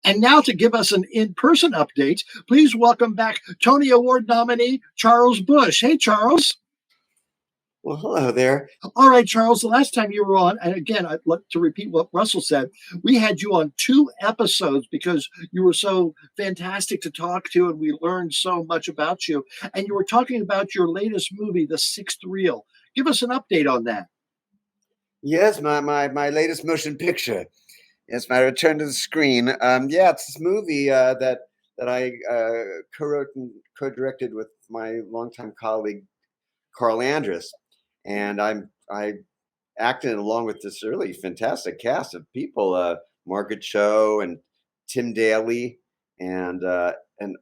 And now to give us an in-person update, please welcome back Tony Award nominee Charles Bush. Hey, Charles. Well, hello there. All right, Charles, the last time you were on, and again, I'd like to repeat what Russell said, we had you on 2 episodes because you were so fantastic to talk to and we learned so much about you. And you were talking about your latest movie, The Sixth Reel. Give us an update on that. Yes, my latest motion picture. Yes, my return to the screen. It's this movie that I co-wrote and co-directed with my longtime colleague Carl Andrus, and I acted along with this really fantastic cast of people: Margaret Cho and Tim Daly, and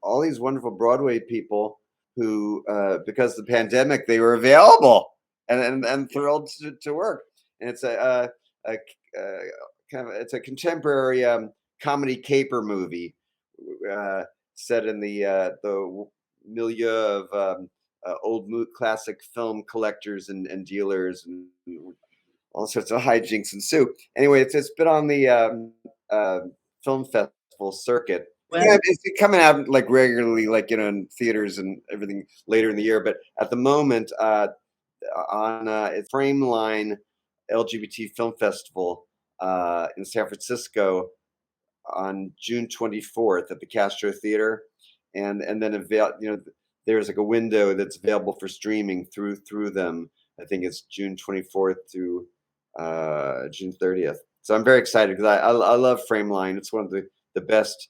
all these wonderful Broadway people who, because of the pandemic, they were available and thrilled to work. And it's a it's a contemporary comedy caper movie set in the milieu of old classic film collectors and dealers and all sorts of hijinks ensue. Anyway, it's been on the film festival circuit. Yeah, it's coming out like regularly, like in theaters and everything later in the year. But at the moment, on it's Frameline LGBT Film Festival in San Francisco on June 24th at the Castro Theater, and then there's like a window that's available for streaming through them. I think it's June 24th to June 30th. So I'm very excited because I love Frameline. It's one of the best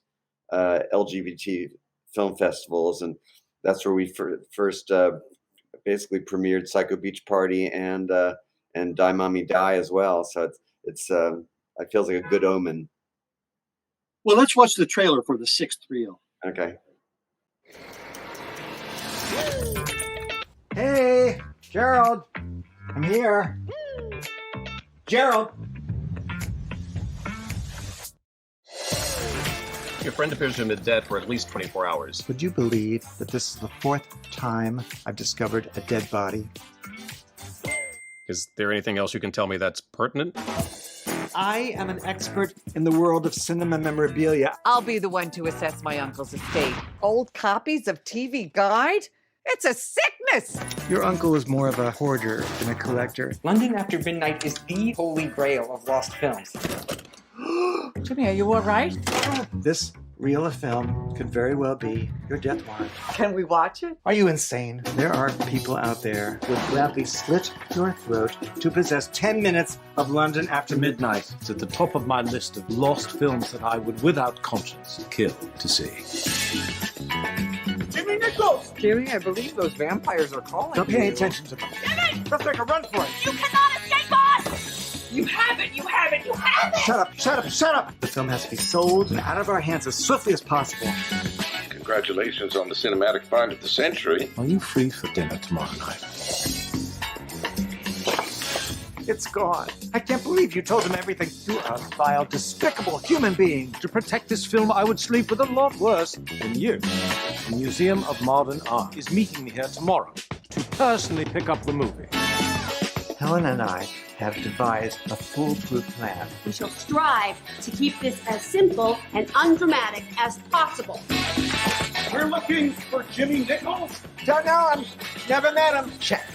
LGBT film festivals, and that's where we first basically premiered Psycho Beach Party and Die Mommy Die as well. So it feels like a good omen. Well, let's watch the trailer for The Sixth Reel. Okay. Hey, Gerald, I'm here. Gerald. Your friend appears to have been dead for at least 24 hours. Would you believe that this is the 4th time I've discovered a dead body? Is there anything else you can tell me that's pertinent? I am an expert in the world of cinema memorabilia. I'll be the one to assess my uncle's estate. Old copies of TV Guide? It's a sickness! Your uncle is more of a hoarder than a collector. London After Midnight is the holy grail of lost films. Jimmy, are you all right? This reel of film could very well be your death warrant. Can we watch it? Are you insane? There are people out there who would gladly slit your throat to possess 10 minutes of London After Midnight. It's at the top of my list of lost films that I would, without conscience, kill to see. Jimmy Nichols! Jimmy, I believe those vampires are calling. Don't pay any attention to them. Jimmy! Let's make a run for it. You cannot escape us! You have it! You have it! You have it! Shut up! Shut up! Shut up! The film has to be sold and out of our hands as swiftly as possible. Congratulations on the cinematic find of the century. Are you free for dinner tomorrow night? It's gone. I can't believe you told him everything. You are a vile, despicable human being. To protect this film, I would sleep with a lot worse than you. The Museum of Modern Art is meeting me here tomorrow to personally pick up the movie. Helen and I have devised a foolproof plan. We shall strive to keep this as simple and undramatic as possible. We're looking for Jimmy Nichols? Don't know him. Never met him. Check.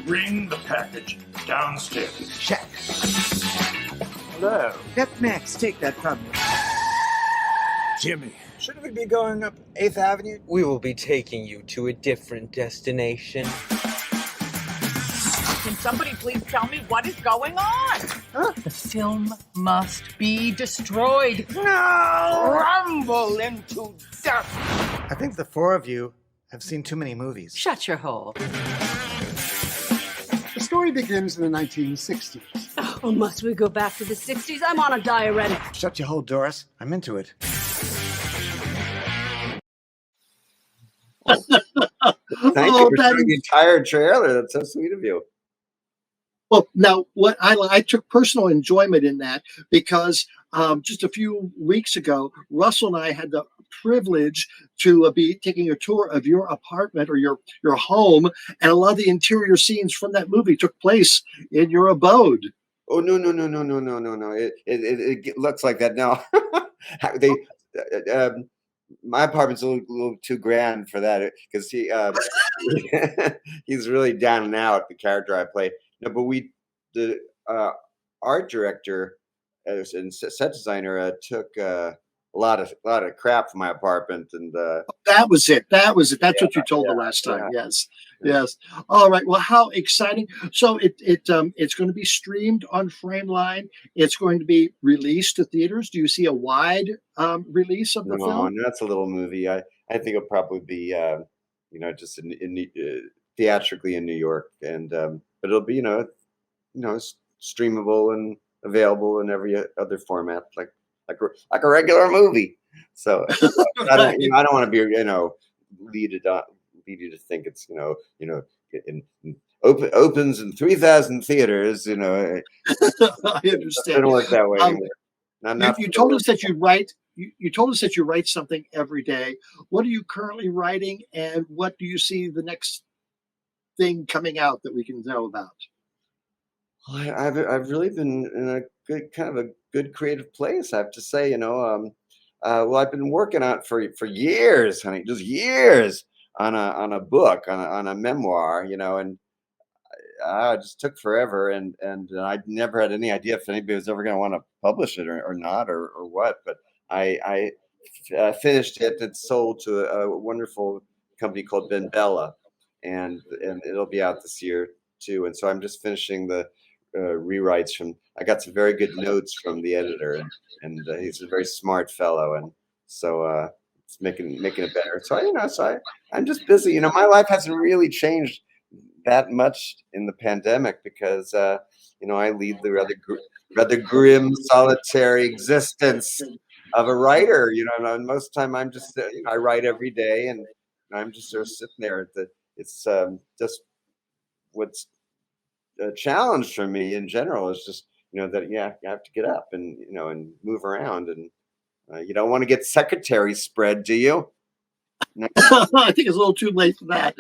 Bring the package downstairs. Check. Hello. Get Max. Take that from me. Jimmy. Shouldn't we be going up 8th Avenue? We will be taking you to a different destination. Can somebody please tell me what is going on? Huh? The film must be destroyed. No! Rumble into death! I think the 4 of you have seen too many movies. Shut your hole. The story begins in the 1960s. Oh, must we go back to the 60s? I'm on a diuretic. Shut your hole, Doris. I'm into it. Thank you for showing the entire trailer. That's so sweet of you. Well, now what I took personal enjoyment in that because just a few weeks ago, Russell and I had the privilege to be taking a tour of your apartment or your home, and a lot of the interior scenes from that movie took place in your abode. Oh no no no no no no no no! It looks like that now. They, my apartment's a little too grand for that because he's really down and out. The character I play. No, but the uh, art director and set designer took a lot of crap from my apartment and That was it. That was it. That's yeah what you told the yeah last time. yeah. Yes. Yes. All right. Well, how exciting. So it's going to be streamed on Frameline. It's going to be released to theaters. Do you see a wide release of the No, film? no, that's a little movie. I think it'll probably be just theatrically in New York, and but it'll be streamable and available in every other format, like a regular movie. So Right. I don't want to be lead you to think it's opens in 3,000 theaters. I It understand. doesn't work that way Um, anymore. Not you, not you for told the us that you write. You told us that you write something every day. What are you currently writing, and what do you see the next thing coming out that we can know about? I've really been in a good creative place. I have to say, well, I've been working on it for years, honey, just years on a book on a memoir, and it just took forever, and I never had any idea if anybody was ever going to want to publish it or not or what. But I finished it. It's sold to a wonderful company called Ben Bella, and it'll be out this year too. And so I'm just finishing the rewrites from. I got some very good notes from the editor, and he's a very smart fellow, and so it's making it better. So I'm just busy. My life hasn't really changed that much in the pandemic because I lead the rather grim, solitary existence of a writer. And most of the time I'm just I write every day, and I'm just sort of sitting there. It's just what's a challenge for me in general is just that you have to get up and move around, and you don't want to get secretary spread, do you? No. I think it's a little too late for that.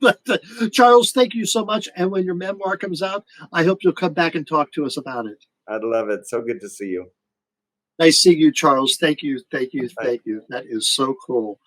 But, Charles, thank you so much. And when your memoir comes out, I hope you'll come back and talk to us about it. I'd love it. So good to see you. Nice seeing you, Charles. Thank you. Thank you. Bye. Thank you. That is so cool.